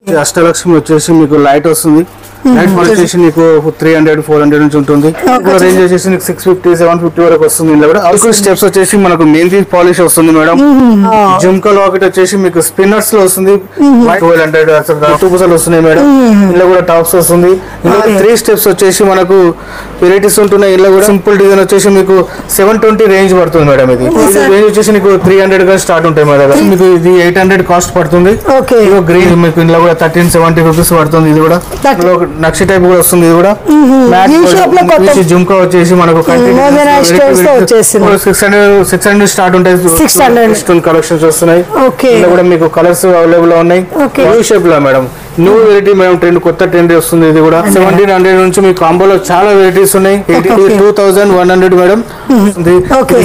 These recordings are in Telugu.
అష్టలక్ష్మి వచ్చేసి మీకు లైట్ వస్తుంది. లైట్ వచ్చేసి మీకు 300-400 నుంచి ఉంటుంది. రేంజ్ వచ్చేసి 650-750 వరకు వస్తుంది. ఇందులో కూడా ఆల్కో స్టెప్స్ వచ్చేసి మనకు మెహందీ పాలిష్ వస్తుంది మేడం. జుమ్కా లాకెట్ వచ్చేసి మీకు స్పిన్నర్స్ లో వస్తుంది. 1200 వస్తున్నాయి మేడం. ఇందులో కూడా టాప్స్ వస్తుంది. ఇందులో 3 స్టెప్స్ వచ్చేసి మనకు వెరైటీస్ ఉంటున్నాయి. ఇందులో కూడా సింపుల్ డిజైన్ వచ్చేసి మీకు 720 రేంజ్ పడుతుంది మేడం. ఇది రేంజ్ వచ్చేసి మీకు 300 గా స్టార్ట్ ఉంటాయి మేడం. మీకు ఇది 800 కాస్ట్ పడుతుంది. గ్రీన్ మీకు ఇందులో కూడా 1370 రూపీస్ పడుతుంది. ఇది కూడా నక్షి టైప్ కూడా వస్తుంది. ఇది కూడా జుమ్కా వచ్చేసి మనకు 600 స్టార్ట్ ఉంటాయి. కలెక్షన్స్ వస్తున్నాయి. ఇందులో కూడా మీకు కలర్స్ అవైలబుల్ ఉన్నాయి. న్యూ షేప్ లో madam new variety madam. Trend కొత్త ట్రెండ్ వస్తుంది. ఇది కూడా 1700 నుంచి మీ కాంబోలో చాలా వెరైటీస్ ఉన్నాయి. 2100 మేడం.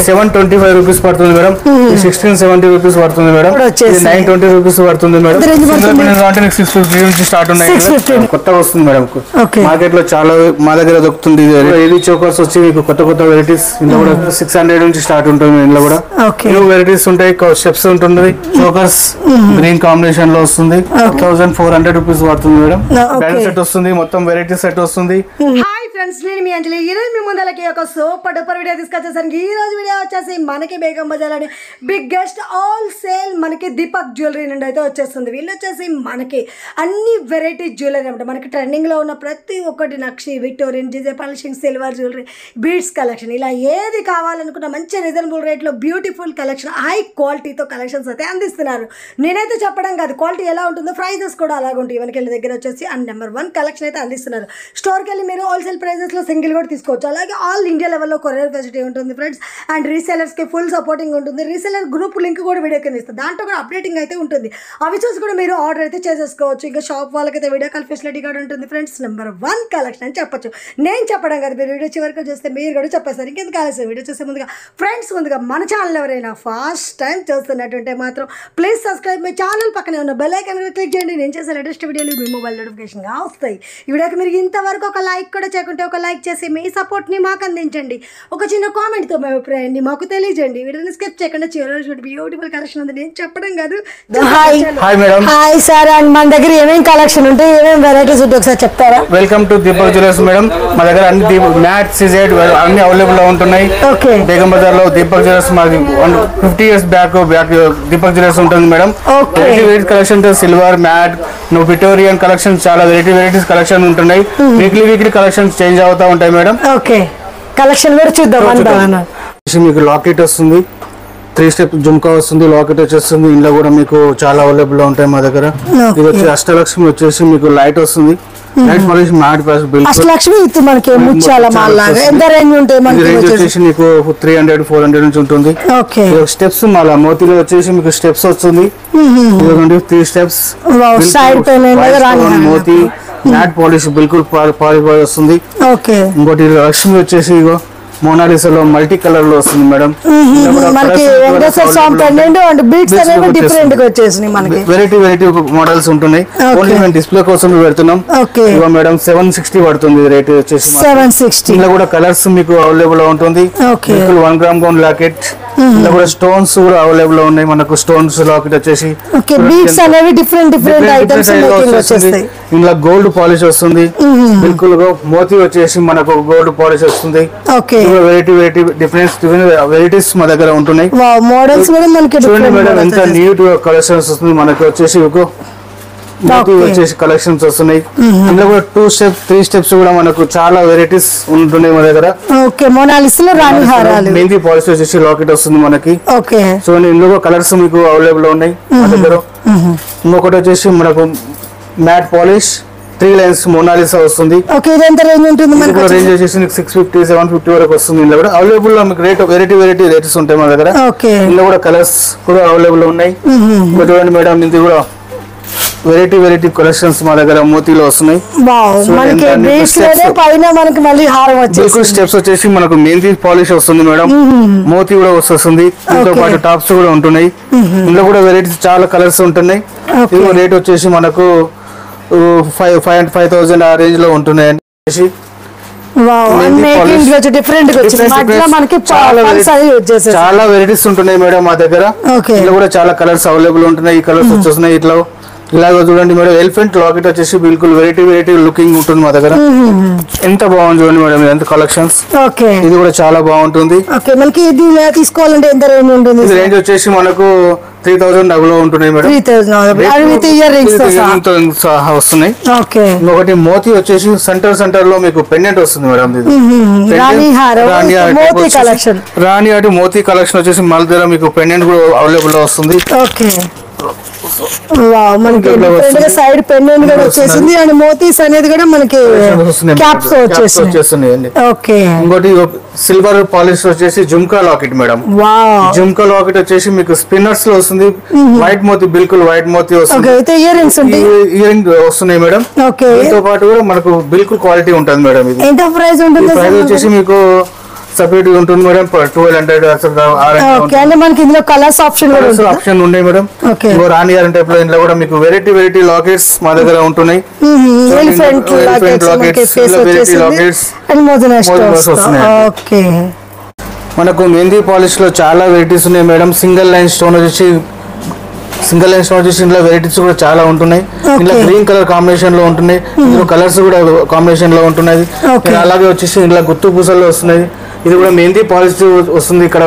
725 రూపీస్ పడుతుంది మేడం. 1670 రూపీస్ పడుతుంది మేడం. 920 రూపీస్ పడుతుంది మేడం. 650 నుంచి స్టార్ట్ ఉన్నాయి. కొత్తగా వస్తుంది మేడం. మార్కెట్ లో చాలా మా దగ్గర దొరుకుతుంది. ఏది చోకర్స్ వచ్చి మీకు కొత్త కొత్త వెరైటీస్. ఇందులో కూడా 600 నుంచి స్టార్ట్ ఉంటుంది. ఇందులో కూడా న్యూ వెరైటీస్ ఉంటాయి. స్టెప్స్ ఉంటుంది. చోకర్స్ గ్రీన్ కాంబినేషన్ లో వస్తుంది. 1400 రూపీస్ పడుతుంది మేడం. బ్యాలెన్స్ సెట్ వస్తుంది. మొత్తం వెరైటీ సెట్ వస్తుంది. హాయ్ ఫ్రెండ్స్, నేను మీ అంజలి. ఈ రోజు మీ ముందలకి ఒక సూపర్ డూపర్ వీడియో తీసుకొచ్చేసరికి ఈ రోజు వీడియో వచ్చేసి మనకి బేగం బజార్ అని బిగ్గెస్ట్ ఆల్ సేల్ మనకి దీపక్ జ్యువెలరీ నుండి అయితే వచ్చేస్తుంది. వీళ్ళు వచ్చేసి మనకి అన్ని వెరైటీ జ్యువెలరీ అనమాట. మనకి ట్రెండింగ్ లో ఉన్న ప్రతి ఒక్కటి నక్షి, Victorian, DJ polishing, silver jewellery, beads collection, ఇలా ఏది కావాలనుకున్న మంచి రీజనబుల్ రేట్లో బ్యూటిఫుల్ కలెక్షన్, హై క్వాలిటీతో కలెక్షన్స్ అయితే అందిస్తున్నారు. నేనైతే చెప్పడం కాదు, క్వాలిటీ ఎలా ఉంటుందో ప్రైజెస్ కూడా అలాగే ఉంటాయి. ఇవన్నీ దగ్గర వచ్చేసి అండ్ నెంబర్ 1 కలెక్షన్ అయితే అందిస్తున్నారు. స్టోర్కి వెళ్ళి మీరు హోల్సేల్ ప్రైజెస్లో సింగిల్ కూడా తీసుకోవచ్చు. అలాగే ఆల్ ఇండియా లెవెల్లో కొరియర్ ఫెసిలిటీ ఉంటుంది ఫ్రెండ్స్. అండ్ రీసెలర్స్కి ఫుల్ సపోర్టింగ్ ఉంటుంది. రీసెలర్ గ్రూప్ లింక్ కూడా వీడియో కింద ఇస్తుంది. దాంట్లో కూడా అప్డేటింగ్ అయితే ఉంటుంది. అవి చూసి కూడా మీరు ఆర్డర్ అయితే చేసేసుకోవచ్చు. ఇంకా షాప్ వాళ్ళకైతే వీడియో కాల్ ఫెసిలిటీ కూడా ఉంటుంది ఫ్రెండ్స్. నెంబర్ 1 కలెక్షన్ అని చెప్పొచ్చు. నేను చెప్పడం కాదు, మీరు వీడియో చివరికి చూస్తే మీరు కూడా చెప్పేస్తారు. ఇంకెందుకు కాలేదు వీడియో చూసే ముందుగా ఫ్రెండ్స్, ముందుగా మన ఛానల్ ఎవరైనా ఫస్ట్ టైం చూస్తున్నట్టుంటే మాత్రం ప్లీజ్ సబ్స్క్రైబ్ మై ఛానల్. పక్కనే ఉన్న బెల్ ఐకాన్ కూడా క్లిక్ చేయండి. నేను చేసే లేటెస్ట్ వీడియోలు మీ మొబైల్ నోటిఫికేషన్గా వస్తాయి. ఈ వీడియోకి మీరు ఇంతవరకు ఒక లైక్ కూడా చేయకుంటే ఒక లైక్ చేసి మీ సపోర్ట్ని మాకు అందించండి. ఒక చిన్న కామెంట్తో మీ అభిప్రాయాన్ని మాకు తెలియజేయండి. వీడియోని స్కిప్ చేయకుండా చివరి బ్యూటిఫుల్ కలెక్షన్ ఉంది. నేను చెప్పడం కాదు. హాయ్ సార్, అండ్ మన దగ్గర ఏమేమి కలెక్షన్ ఉంటాయి, ఏమేమి వెరైటీస్ ఉంటాయి ఒకసారి చెప్తారా? Welcome to Deepak jewellers madam. మా దగ్గర అన్ని మ్యాట్, సిజెడ్ అన్ని అవైలబుల్ గా ఉంటున్నాయి. బేగం బజార్ లో దీపక్ జ్యువెలర్స్ మాది 50 years బ్యాక్ దీపక్ జ్యువెలర్స్ ఉంటుంది madam. Collection silver, matte, Victorian collection, చాలా వెరైటీస్ కలెక్షన్ ఉంటున్నాయి. వీక్లీ కలెక్షన్స్ చేంజ్ అవుతా ఉంటాయి మేడం. ఓకే, కలెక్షన్ కూడా చూద్దాం. మీకు లాకెట్ వస్తుంది, 3 స్టెప్ జుమ్కా వస్తుంది, లాకెట్ వచ్చేస్తుంది. ఇంట్లో కూడా మీకు చాలా అవైలబుల్ గా ఉంటాయి మా దగ్గర. ఇది వచ్చి అష్టలక్ష్మి వచ్చేసి మీకు లైట్ వస్తుంది. లైట్ పాలిష్ మ్యాట్ అష్టలక్ష్మి మనకి ముత్యాల మాల లాగా ఎంత రేంజ్ ఉంటాయి? రేంజ్ వచ్చేసి మీకు 300-400 నుంచి ఉంటుంది. స్టెప్స్ మాల మోతీలో వచ్చేసి మీకు స్టెప్స్ వస్తుంది. 3 స్టెప్స్ మోతీ మ్యాట్ పాలిష్ బిల్కుల్ పాలిష్ వస్తుంది. ఇంకోటి లక్ష్మి వచ్చేసి ఇగో మోనాలిసాలో మల్టీ కలర్ లో వస్తుంది మేడం. వెరైటీ మోడల్స్ ఉంటున్నాయి. ఓన్లీ మేము డిస్ప్లే కోసం పెడుతున్నాం. మేడం 760 పడుతుంది రేట్ వచ్చేసి. 760 ఇందులో కూడా కలర్స్ మీకు అవైలబుల్ ఉంటుంది. 1 గ్రామ్ గోల్డ్ లాకెట్, ఇందులో కూడా స్టోన్స్ కూడా అవైలబుల్ ఉన్నాయి మనకు. స్టోన్స్ లాకెట్ వచ్చేసి ఇందులో గోల్డ్ పాలిష్ వస్తుంది. బిల్కుల్ మోతీ వచ్చేసి మనకు గోల్డ్ పాలిష్ వస్తుంది. వెరైటీ డిఫరెంట్ వెరైటీస్ మా దగ్గర ఉంటున్నాయి. చూడండి మేడం ఎంత నీట్ కలెక్షన్స్ వస్తుంది మనకి. వచ్చేసి వచ్చేసి కలెక్షన్స్ వస్తున్నాయి. అందులో కూడా 2 స్టెప్స్ 3 స్టెప్స్ కూడా మనకు చాలా వెరైటీస్ ఉంటున్నాయి మా దగ్గర. మెహందీ పాలిష్ వచ్చేసి లాకెట్ వస్తుంది మనకి. చూడండి ఇందులో కలర్స్ మీకు అవైలబుల్ ఉన్నాయి మా దగ్గర. ఇంకొకటి వచ్చేసి మనకు మ్యాట్ పాలిష్ 3 లైన్స్ మోనాలిసా వస్తుంది. రేంజ్ వచ్చేసి 650-750 వరకు వస్తుంది. ఇందులో కూడా అవైలబుల్ మీకు వెరైటీ రేట్స్ ఉంటాయి మా దగ్గర. ఇందులో కూడా కలర్స్ కూడా అవైలబుల్ ఉన్నాయి. చూడండి మేడం, ఇది కూడా వెరైటీ కలెక్షన్స్ మా దగ్గర మోతీలో వస్తున్నాయి. స్టెప్స్ వచ్చేసి మనకు మెహందీ పాలిష్ వస్తుంది మేడం. మోతీ కూడా వస్తుంది. దీంతో పాటు టాప్స్ కూడా ఉంటున్నాయి. ఇందులో కూడా వెరైటీస్ చాలా కలర్స్ ఉంటున్నాయి. రేట్ వచ్చేసి మనకు 5,000 ఆ రేంజ్ లో ఉంటున్నాయండి. చాలా వెరైటీస్ ఉంటున్నాయి మేడం మా దగ్గర. ఇందులో కూడా చాలా కలర్స్ అవైలబుల్ ఉంటున్నాయి. ఈ కలర్స్ వచ్చేస్తున్నాయి. ఇట్లా ఇలాగ చూడండి మేడం, ఎలిఫెంట్ లాకెట్ వచ్చేసి బిల్కుల్ వెరైటీ లుకింగ్ ఉంటుంది మా దగ్గర. ఎంత బాగుంది చూడండి మేడం, ఎంత కలెక్షన్స్. ఓకే, ఇది కూడా చాలా బాగుంటుంది. ఓకే, మనకి ఇది తీసుకోవాలంటే ఎంత రేంజ్ ఉంటుంది? రేంజ్ వచ్చేసి మనకు 3000 డబ్బులో ఉంటున్నాయి మేడం. 3000 ఇయర్ రింగ్స్ సహా వస్తున్నాయి. ఓకే, ఇంకొకటి మోతీ వచ్చేసి సెంటర్ లో మీకు పెండెంట్ వస్తుంది మేడం. ఇది రాణి అటు మోతీ కలెక్షన్ వచ్చేసి మన దగ్గర మీకు పెండెంట్ కూడా అవైలబుల్ లో వస్తుంది. ఓకే, మనకి సైడ్ పెండెంట్ కూడా వచ్చేసింది అండ్ మోతీస్ అనేది కూడా మనకి క్యాప్స్ వచ్చేస్తున్నాయి. ఓకే, ఇంకోటి సిల్వర్ పాలిష్ వచ్చేసి jhumka locket madam. Jhumka locket వచ్చేసి మీకు స్పిన్నర్స్ లో వస్తుంది. వైట్ మోతీ బిల్కుల్ వైట్ మోతీ వస్తుంది. ఇయర్ రింగ్ వస్తున్నాయి మేడం. దీంతో పాటు కూడా మనకు బిల్కుల్ క్వాలిటీ ఉంటుంది మేడం. ఇది ఎంత ప్రైస్ ఉంటుంది? ప్రైస్ వచ్చేసి మీకు సపరేట్ ఉంటుంది మేడం. 1200. మనకి ఇందులో కలర్స్ ఆప్షన్ ఉన్నాయి మేడం. రాణి గారి టైప్ లో ఇందులో కూడా మీకు వెరైటీ లాకెట్స్ మా దగ్గర ఉంటున్నాయి. మనకు మెహందీ పాలిష్ లో చాలా వెరైటీస్ ఉన్నాయి మేడం. సింగిల్ లైన్ స్టోన్ వచ్చేసి ఇందులో వెరైటీస్ కూడా చాలా ఉంటున్నాయి. ఇందులో గ్రీన్ కలర్ కాంబినేషన్ లో ఉంటున్నాయి. ఇందులో కలర్స్ కూడా కాంబినేషన్ లో ఉంటున్నది. అలాగే వచ్చేసి ఇందులో గుత్తు పూసల్లో వస్తున్నాయి. ఇది కూడా మెహందీ పాలిష్ వస్తుంది. ఇక్కడ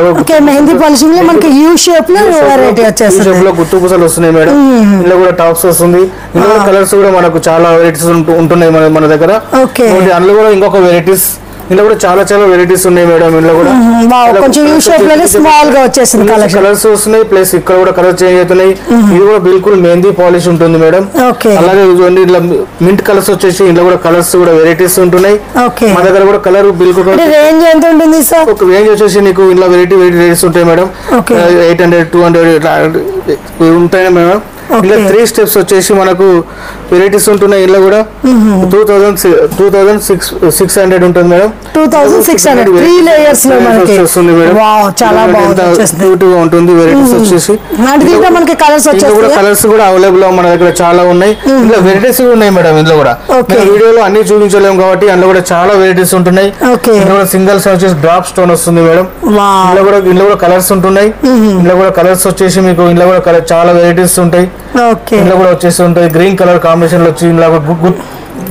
మెహందీ పాలిషింగ్ లో మనకి యూ షేప్ లో వెరైటీ వచ్చేస్తుంది. షేప్ లో గుత్తు పూసలు వస్తున్నాయి మేడం. ఇందులో కూడా టాప్స్ వస్తుంది. ఇందులో కలర్స్ కూడా మనకు చాలా వెరైటీస్ ఉంటున్నాయి మన దగ్గర. అందులో కూడా ఇంకొక వెరైటీస్, ఇందులో కూడా చాలా వెరైటీస్ ఉన్నాయి మేడం. ఇందులో కూడా కొంచెం యూ షేప్ లోనే స్మాల్ గా వచ్చేసింది. కలర్స్ వస్తున్నాయి, ప్లస్ ఇక్కడ కూడా కలర్ చేంజ్ అవుతున్నాయి. ఇది కూడా బిల్కుల్ మెహందీ పాలిష్ ఉంటుంది మేడం. అలాగే ఇట్లా మింట్ కలర్స్ వచ్చేసి ఇందులో కూడా కలర్స్ కూడా వెరైటీస్ ఉంటున్నాయి. మా దగ్గర కూడా కలర్ బిల్కుల్ రేంజ్ ఎంత ఉంటుంది సార్? ఒక రేంజ్ వచ్చేసి నీకు ఇందులో వెరైటీస్ ఉంటాయి మేడం. 800, 200 ఇట్లా ఉంటాయి మేడం. ఇలా 3 స్టెప్స్ వచ్చేసి మనకు వెరైటీస్ ఉంటున్నాయి. ఇందులో కూడా 2600 ఉంటుంది మేడం. 2600 3 లేయర్స్ లో మనకి వస్తుంది మేడం. చాలా బ్యూటిగా ఉంటుంది. వెరైటీస్ వచ్చేసి మనకి కలర్స్ కలర్స్ కూడా అవైలబుల్ మన దగ్గర చాలా ఉన్నాయి. ఇందులో వెరైటీస్ ఉన్నాయి మేడం. ఇందులో కూడా వీడియోలో అన్ని చూపించలేము కాబట్టి అందులో కూడా చాలా వెరైటీస్ ఉంటున్నాయి. ఇందులో సింగిల్స్ వచ్చేసి డ్రాప్ స్టోన్ వస్తుంది మేడం. ఇందులో కూడా కలర్స్ ఉంటున్నాయి. ఇందులో కూడా కలర్స్ వచ్చేసి మీకు ఇందులో కూడా చాలా వెరైటీస్ ఉంటాయి. ఇందులో కూడా వచ్చేసి ఉంటాయి. గ్రీన్ కలర్ కాంబినేషన్ లో వచ్చి ఇందులో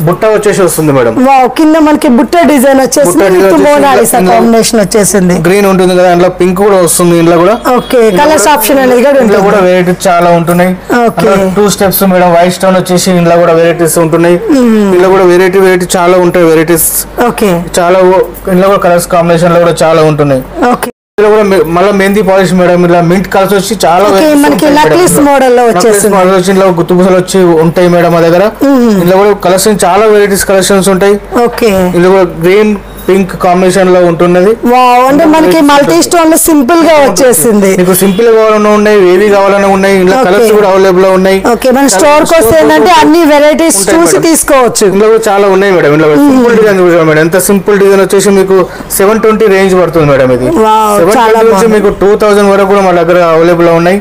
బుట్ట వచ్చేసి వస్తుంది మేడం. కింద మనకి బుట్ట డిజైన్ వచ్చేసింది. గ్రీన్ ఉంటుంది కదా, అందులో పింక్ కూడా వస్తుంది. ఇందులో కూడా కలర్స్ ఆప్షన్ అనేది కూడా వెరైటీస్ చాలా ఉంటున్నాయి. 2 స్టెప్స్ మేడం. వైట్ స్టోన్ వచ్చేసి ఇందులో కూడా వెరైటీస్ ఉంటున్నాయి. ఇందులో కూడా వెరైటీ చాలా ఉంటాయి వెరైటీస్. చాలా ఇందులో కూడా కలర్స్ కాంబినేషన్ లో కూడా చాలా ఉంటున్నాయి. మళ్ళీ మెహందీ పాలిష్ మేడం. ఇలా మింట్ కలర్స్ వచ్చి చాలా గుత్తు పూసలు వచ్చి ఉంటాయి మేడం మా దగ్గర. ఇందులో కూడా కలర్స్ చాలా వెరైటీస్ కలెక్షన్స్ ఉంటాయి. ఇందులో కూడా గ్రీన్ పింక్ కాంబినేషన్ లో ఉంటున్నది. అంటే మనకి మల్టీ స్టోన్ లో సింపుల్ గా వచ్చేసింది. మీకు సింపుల్ కావాలన్నా ఉన్నాయి, ఏవి కావాలన్నా ఉన్నాయి. ఇందులో కలర్స్ కూడా అవైలబుల్ ఉన్నాయి. మన స్టోర్ కి వస్తే ఏంటంటే అన్ని వెరైటీస్ చూసి తీసుకోవచ్చు. ఇందులో కూడా చాలా ఉన్నాయి మేడం. ఇందులో సింపుల్ డిజైన్ చూసాం మేడం. ఎంత సింపుల్ డిజైన్ వచ్చేసి మీకు 720 రేంజ్ పడుతుంది మేడం. ఇది 720 నుంచి మీకు 2000 వరకు కూడా మా దగ్గర అవైలబుల్ లో ఉన్నాయి.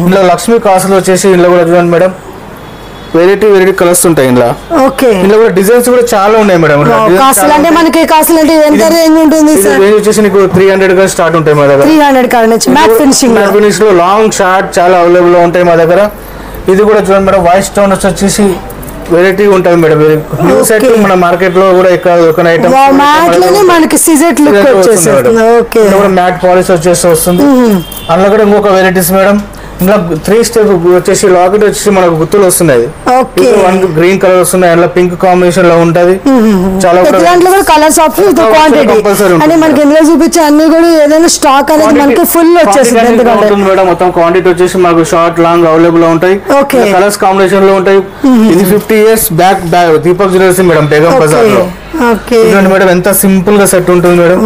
ఇందులో లక్ష్మీ కాసులు వచ్చేసి ఇందులో కూడా చూడండి మేడం. వెరైటీ కలర్స్ ఉంటాయి ఇందులో. ఇందులో కూడా డిజైన్స్ కూడా చాలా ఉన్నాయి మేడం. రేంజ్ వచ్చేసి నీకు 300 గా స్టార్ట్ ఉంటాయి మా దగ్గర. 300 మ్యాట్ ఫినిషింగ్ లో లాంగ్ షార్ట్ చాలా అవైలబుల్ లో ఉంటాయి మా దగ్గర. ఇది కూడా చూడండి మేడం. వైట్ స్టోన్ వచ్చేసి వెరైటీ ఉంటుంది మేడం. న్యూ సెట్ మన మార్కెట్ లో కూడా ఇక్కడ ఐటమ్ మ్యాట్ పాలిష్ వచ్చేసి వస్తుంది. అందులో కూడా ఇంకొక వెరైటీస్ మేడం. ఇందులో 3 స్టెప్ వచ్చేసి లాకెట్ వచ్చేసి మనకు గుర్తులు వస్తున్నాయి. గ్రీన్ కలర్ వస్తున్నాయి. అందులో పింక్ కాంబినేషన్ లో ఉంటది. చాలా కలర్స్ ఆప్షన్ మనకి ఇందులో చూపించే అన్ని కూడా ఏదైనా స్టాక్ అనేది మనకి ఫుల్ వచ్చేసింది మేడం. మొత్తం క్వాంటిటీ వచ్చేసి మాకు షార్ట్ లాంగ్ అవైలబుల్ లో ఉంటాయి. కలర్స్ కాంబినేషన్ లో ఉంటాయి. ఇది 50 years back Deepak jewellers madam, Begum Bazar లో. మేడం ఎంత సింపుల్ గా సెట్ ఉంటుంది మేడం.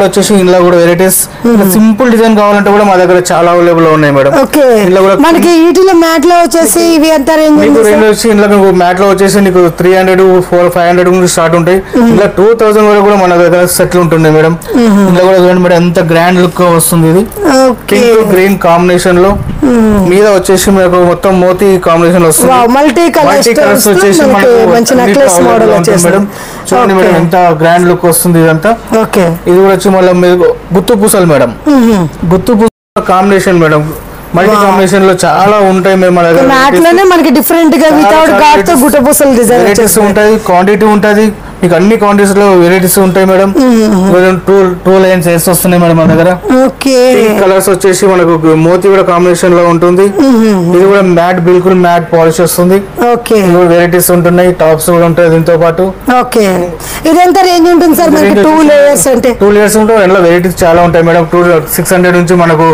వచ్చేసి ఇందులో కూడా వెరైటీస్ సింపుల్ డిజైన్ కావాలంటే కూడా మా దగ్గర చాలా అవైలబుల్ ఉన్నాయి మేడం. మనకి వీటిలో మ్యాట్ లో వచ్చేసి ఇవి ఎంత రేంజ్ వచ్చి ఇందులో మీకు మ్యాట్ లో వచ్చేసి నీకు 300, 400-500 నుంచి స్టార్ట్ ఉంటాయి. ఇలా 2000 వరకు కూడా మన దగ్గర సెట్లు ఉంటుంది మేడం. ఇందులో కూడా చూడండి మేడం ఎంత గ్రాండ్ లుక్ వస్తుంది. ఇది పింక్ గ్రీన్ కాంబినేషన్ లో మీద వచ్చేసి మీకు మొత్తం మోతీ కాంబినేషన్ వస్తుంది. మల్టీ కలర్స్ వచ్చేసి మంచి నెక్లెస్ మోడల్ మేడం. చూడండి మేడం ఎంత గ్రాండ్ లుక్ వస్తుంది ఇదంతా. ఇది కూడా వచ్చి మళ్ళీ గుత్తు పూసలు మేడం. గుత్తు పూసల కాంబినేషన్ మేడం. మల్టీ కాంబినేషన్ లో చాలా ఉంటాయి మేము మన దగ్గర. మ్యాట్ లోనే మనకి డిఫరెంట్ గా వితౌట్ ఘాట్ తో గుట్టపూసల డిజైన్ వెరైటీస్ ఉంటాయి, క్వాంటిటీ ఉంటది మీకు, అన్ని క్వాంటిటీస్ లో వెరైటీస్ ఉంటాయి మేడం. టూ లైన్స్ వేసి వస్తున్నాయి మేడం మన దగ్గర. ఓకే కలర్స్ వచ్చేసి మనకు మోతీ కూడా కాంబినేషన్ లో ఉంటుంది. ఇది కూడా మ్యాట్, బిల్కుల్ మ్యాట్ పాలిష్ వస్తుంది. ఓకే వెరైటీస్ ఉంటున్నాయి, టాప్స్ కూడా ఉంటాయి దీంతో పాటు. ఓకే ఇదెంత రేంజ్ ఉంటుంది సార్ మనకి 2 లేయర్స్ అంటే? 2 లేయర్స్ ఉంటాయి, అందులో వెరైటీస్ చాలా ఉంటాయి మేడం. 600 నుంచి మనకు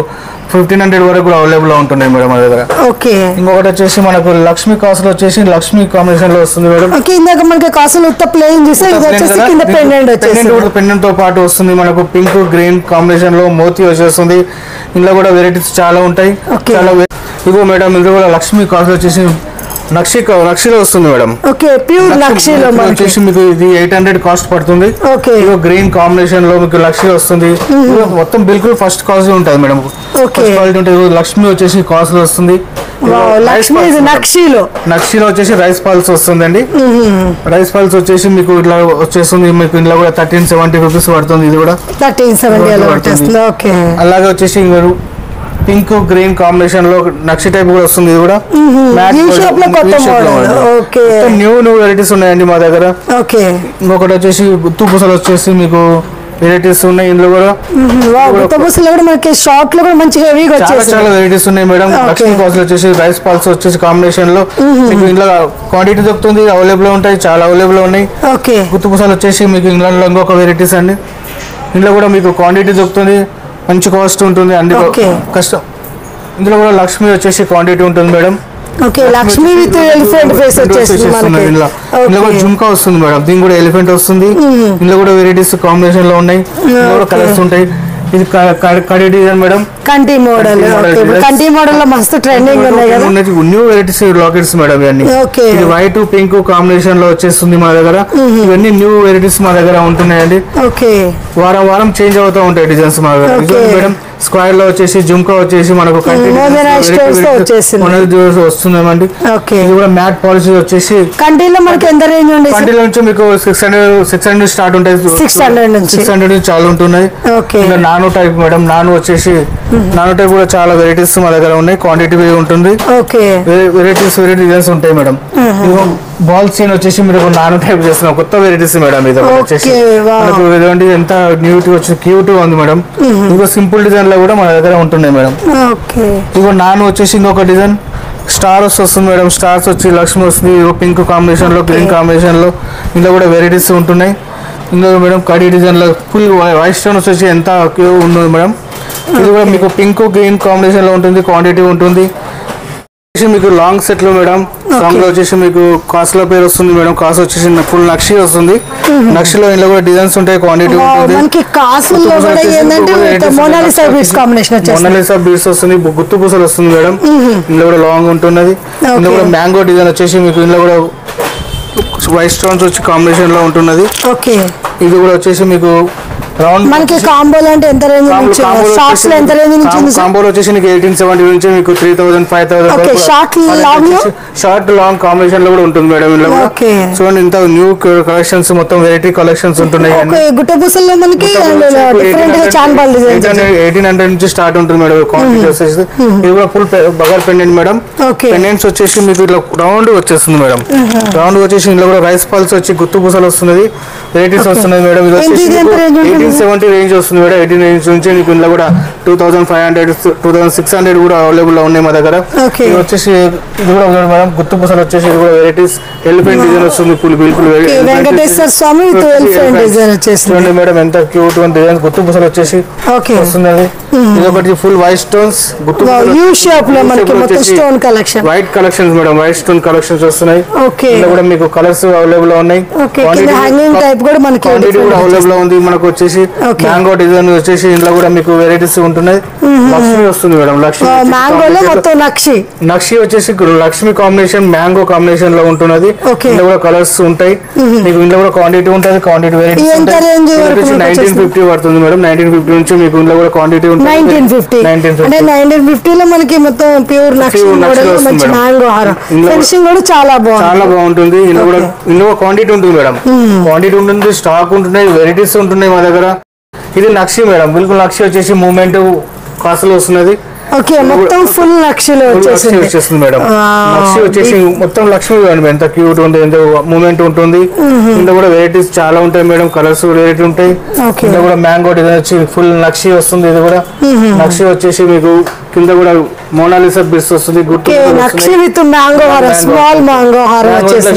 1500 వరకు కూడా అవైలబుల్ ఉంటున్నాయి మేడం మన దగ్గర. ఓకే ఇంకొకటి వచ్చేసి మనకు లక్ష్మీ కాసులు వచ్చేసి లక్ష్మీ కాంబినేషన్ లో వస్తుంది మేడం. ఓకే ఇందాక మనకి కాసులు ఉత్త ప్లేన్ చూస్తే ఇది వచ్చేసి కింద పెండెంట్ వచ్చేసి పెండెంట్ తో పాటు వస్తుంది మనకు. పింక్ గ్రీన్ కాంబినేషన్ లో మోతీ వచ్చేస్తుంది. ఇందులో కూడా వెరైటీస్ చాలా ఉంటాయి. చాలా ఇగో మేడం, ఇది కూడా లక్ష్మీ కాసులు వచ్చేసి నక్షిలో వస్తుంది మేడం. ఓకే ప్యూర్ నక్షిలో వచ్చేసి మీకు ఇది 800 కాస్ట్ పడుతుంది. ఓకే గ్రీన్ కాంబినేషన్ లో మీకు లక్ష్మి వస్తుంది. మొత్తం బిల్కుల్ ఫస్ట్ కాస్ట్ ఉంటుంది మేడం. క్వాలిటీ ఉంటుంది. లక్ష్మి వచ్చేసి కాస్ట్ వస్తుంది. నక్షిలో వచ్చేసి రైస్ పాల్స్ వస్తుందండి. రైస్ పాల్స్ వచ్చేసి మీకు ఇట్లా వచ్చేస్తుంది. మీకు ఇంట్లో కూడా 1370 రూపీస్ పడుతుంది. ఇది కూడా 1370. అలాగే వచ్చేసి పింక్ గ్రీన్ కాంబినేషన్ లో నక్షి టైప్ కూడా వస్తుంది. ఇది కూడా న్యూ వెరైటీస్ ఉన్నాయండి మా దగ్గర. ఇంకొకటి వచ్చేసి గుత్తు పూసలు వచ్చేసి మీకు వెరైటీస్ ఉన్నాయి. ఇందులో కూడా షార్ట్ లో కూడా మంచి హెవీగా చాలా వెరైటీస్ ఉన్నాయి మేడం. లక్ష్మీ కాసులు వచ్చేసి రైస్ పాల్స్ వచ్చేసి కాంబినేషన్ లో మీకు ఇంట్లో క్వాంటిటీ దొరుకుతుంది, అవైలబుల్ ఉంటాయి, చాలా అవైలబుల్ ఉన్నాయి. గుత్తు పూసలు వచ్చేసి మీకు ఇంగ్లాండ్ లో ఇంకొక వెరైటీస్ అండి. ఇందులో కూడా మీకు క్వాంటిటీ దొరుకుతుంది, మంచి కాస్ట్ ఉంటుంది, అన్ని కష్టం. ఇందులో కూడా లక్ష్మి వచ్చేసి క్వాంటిటీ ఉంటుంది madam. Lakshmi with elephant face వచ్చేస్తుంది. ఇందులో కూడా జుంకా వస్తుంది మేడం. దీని కూడా ఎలిఫెంట్ వస్తుంది. ఇందులో కూడా వెరైటీస్ కాంబినేషన్ లో ఉన్నాయి. ఇందులో కూడా కలర్స్ ఉంటాయి. ఇది కడి డిజైన్ మేడం, కంటి మోడల్. కంటి మోడల్ లో మస్తు ట్రెండింగ్ ఉన్నాయి కదా. న్యూ వెరైటీస్ లాకెట్స్ మేడం ఇవన్నీ. ఇది వైట్ పింక్ కాంబినేషన్ లో వచ్చేస్తుంది మా దగ్గర. ఇవన్నీ న్యూ వెరైటీస్ మా దగ్గర ఉంటున్నాయండి. వారం వారం చేంజ్ అవుతూ ఉంటాయి డిజైన్స్ మా దగ్గర మేడం. స్క్వేర్ లో వచ్చేసి జుంకా వచ్చేసి మనకు వస్తుందండి. ఇది కూడా మ్యాట్ పాలిష్ వచ్చేసి కంటిలో మనకి ఎంత రేంజ్ ఉంది? కంటిలో నుంచి మీకు 600 స్టార్ట్ ఉంటాయి. 600 నుంచి చాలా ఉంటున్నాయి. Nano type madam. నానో వచ్చేసి నానో టైప్ కూడా చాలా వెరైటీస్ మా దగ్గర ఉన్నాయి. క్వాంటిటీ ఉంటుంది, వెరైటీస్ డిజైన్స్ ఉంటాయి మేడం. బాల్ చైన్ వచ్చేసి మీరు నానో టైప్ చేస్తున్నాం, కొత్త వెరైటీస్ మేడం. ఇది వచ్చేసి మనకు ఎంత న్యూటీ వచ్చి క్యూట్ ఉంది మేడం. ఇంకో సింపుల్ డిజైన్ లో కూడా మన దగ్గర ఉంటున్నాయి మేడం. ఇంకో నానో వచ్చేసి ఇంకొక డిజైన్ స్టార్స్ వస్తుంది మేడం. స్టార్స్ వచ్చి లక్ష్మి వస్తుంది. పింక్ కాంబినేషన్ లో గ్రీన్ కాంబినేషన్ లో ఇందులో కూడా వెరైటీస్ ఉంటున్నాయి. ఇందులో మేడం కడీ డిజైన్ లో ఫుల్ వైట్ స్టోన్ వచ్చేసి ఎంత ఉంది మేడం. ఇది కూడా మీకు పింక్ గ్రీన్ కాంబినేషన్ లో ఉంటుంది, క్వాంటిటీ ఉంటుంది. మీకు లాంగ్ సెట్ లో మేడం. లాంగ్ లో వచ్చేసి మీకు కాస్ట్ లో పేరు వస్తుంది మేడం. కాస్ట్ వచ్చేసి ఫుల్ నక్షి వస్తుంది. నక్షిలో ఇంట్లో కూడా డిజైన్స్ ఉంటాయి, క్వాంటిటీ ఉంటుంది. మొనాలిసా బీడ్స్ వస్తుంది, గుత్తు పూసలు వస్తుంది మేడం. ఇంట్లో కూడా లాంగ్ ఉంటున్నది. ఇంట్లో కూడా మ్యాంగో డిజైన్ వచ్చేసి మీకు ఇంట్లో కూడా వైట్ స్టోన్స్ వచ్చి కాంబినేషన్ లో ఉంటున్నది. ఇది కూడా వచ్చేసి మీకు రౌండ్ మనకి కాంబోలో అంటే ఎంత రేంజ్ నుంచి? షార్ట్స్ లో ఎంత రేంజ్ నుంచి ఉంది? కాంబోలో వచ్చేసి మీకు 1870 నుంచి మీకు 3000 5000 ఓకే. షార్ట్ లాంగ్ కాంబినేషన్ లో కూడా ఉంటుంది మేడం. ఇందులో చూడండి ఇంత న్యూ కలెక్షన్స్, మొత్తం వెరైటీ కలెక్షన్స్ ఉంటున్నాయి. గుట్టబూసల్లో మనకి డిఫరెంట్ గా చాన్బాల్ డిజైన్స్ 1800 నుంచి స్టార్ట్ ఉంటుంది మేడం. క్వాంటిటీ వచ్చేసి ఇది కూడా ఫుల్ బగర్ పెండెంట్ మేడం. పెండెంట్స్ వచ్చేసి మీకు ఇట్లా రౌండ్ వచ్చేస్తుంది మేడం. రౌండ్ వచ్చేసి ఇందులో కూడా రైస్ పాల్స్ వచ్చి గుత్తు పూసలు వస్తున్నది, వెరైటీస్ వస్తున్నాయి మేడం. ఇది వచ్చేసి 1870 రేంజ్ వస్తుంది మేడం. 18 రేంజ్ నుంచి మీకు ఇందులో కూడా 2500 2600 కూడా అవైలబుల్ లో ఉన్నాయి మా దగ్గర. ఇది వచ్చేసి ఇది కూడా మేడం గుత్తు పూసలు వచ్చేసి ఇది కూడా వెరైటీస్ ఎలిఫెంట్ డిజైన్ వస్తుంది. వెంకటేశ్వర స్వామి చూడండి మేడం ఎంత క్యూట్ డిజైన్. గుత్తు పూసలు వచ్చేసి వస్తుంది. ఇది ఒకటి ఫుల్ వైట్ స్టోన్స్ గుత్తు white collections madam. White stone collections వస్తున్నాయి. ఇందులో కూడా మీకు కలర్స్ అవైలబుల్ లో ఉన్నాయి. క్వాంటిటీ కూడా అవైలబుల్ ఉంది. మనకు వచ్చేసి మ్యాంగో డిజైన్ వచ్చేసి ఇంట్లో కూడా మీకు వెరైటీస్ ఉంటున్నాయి. లక్ష్మి వస్తుంది మేడం. నక్షి వచ్చేసి లక్ష్మి కాంబినేషన్ మ్యాంగో కాంబినేషన్ లో ఉంటున్నది. ఇంట్లో కూడా కలర్స్ ఉంటాయి. మీకు ఇంట్లో కూడా క్వాంటిటీ ఉంటుంది, క్వాంటిటీ వెరైటీస్ 1950 పడుతుంది మేడం. 1950 నుంచి మీకు ఇంట్లో కూడా క్వాంటిటీ ఉంటుంది. 1950 లో మనకి మొత్తం ప్యూర్ చాలా బాగుంటుంది. ఇందులో క్వాంటిటీ ఉంటుంది మేడం. క్వాంటిటీ ఉంటుంది, స్టాక్ ఉంటున్నాయి, వెరైటీస్ ఉంటున్నాయి మా దగ్గర. ఇది నక్షి మేడం. బిల్కుల్ నక్షి వచ్చేసి మూమెంట్ కాసులు వస్తున్నది. ఓకే మొత్తం ఫుల్ నక్షిలో వచ్చేస్తుంది మేడం. నక్షి వచ్చేసి మొత్తం లక్ష్మి ఎంత క్యూట్ ఉంది, ఎంత మూమెంట్ ఉంటుంది. ఇందులో కూడా వెరైటీస్ చాలా ఉంటాయి మేడం, కలర్స్ వెరైటీ ఉంటాయి. ఇందులో కూడా మ్యాంగో డిజైన్ వచ్చి ఫుల్ నక్షి వస్తుంది. ఇది కూడా నక్షి వచ్చేసి మీకు కింద కూడా మోనాలిసా బిట్స్ వస్తుంది.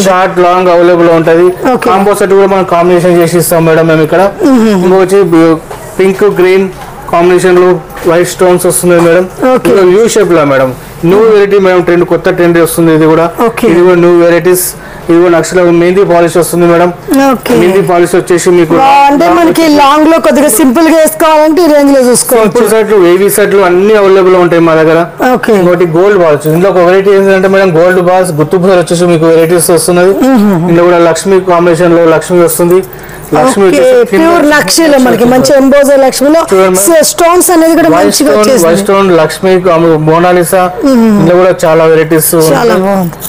షార్ట్ లాంగ్ అవైలబుల్ ఉంటుంది. కాంబో సెట్ కూడా మనం కాంబినేషన్ చేసి ఇస్తాం మేడం మేము ఇక్కడ. ఇంకొచ్చి పింక్ గ్రీన్ కాంబినేషన్ లో వైట్ స్టోన్స్ వస్తుంది మేడం. యూ షేప్ లో madam new variety madam, trend కొత్త ట్రెండ్ వస్తుంది. ఇది కూడా న్యూ వెరైటీస్. ఇది కూడా నక్షలో మెహందీ పాలిష్ వస్తుంది మేడం. మెహందీ పాలిష్ వచ్చేసి మీకు అంటే మనకి లాంగ్ లో కొద్దిగా సింపుల్ గా వేసుకోవాలంటే రేంజ్ లో చూసుకోవచ్చు. సింపుల్ సెట్లు వేవీ సెట్లు అన్ని అవైలబుల్ ఉంటాయి మా దగ్గర. ఇంకోటి గోల్డ్ బాల్స్. ఇందులో ఒక వెరైటీ ఏంటంటే మేడం గోల్డ్ బాల్స్ గుత్తు పూసలు వచ్చేసి మీకు వెరైటీస్ వస్తున్నది. ఇందులో కూడా లక్ష్మి కాంబినేషన్ లో లక్ష్మి వస్తుంది. లక్ష్మి ప్యూర్ లక్ష్మిలో మనకి మంచి ఎంబోజర్ లక్ష్మిలో స్టోన్స్ అనేది కూడా మంచిగా వచ్చేసి వైట్ స్టోన్ లక్ష్మి మోనాలిసా. ఇందులో కూడా చాలా వెరైటీస్.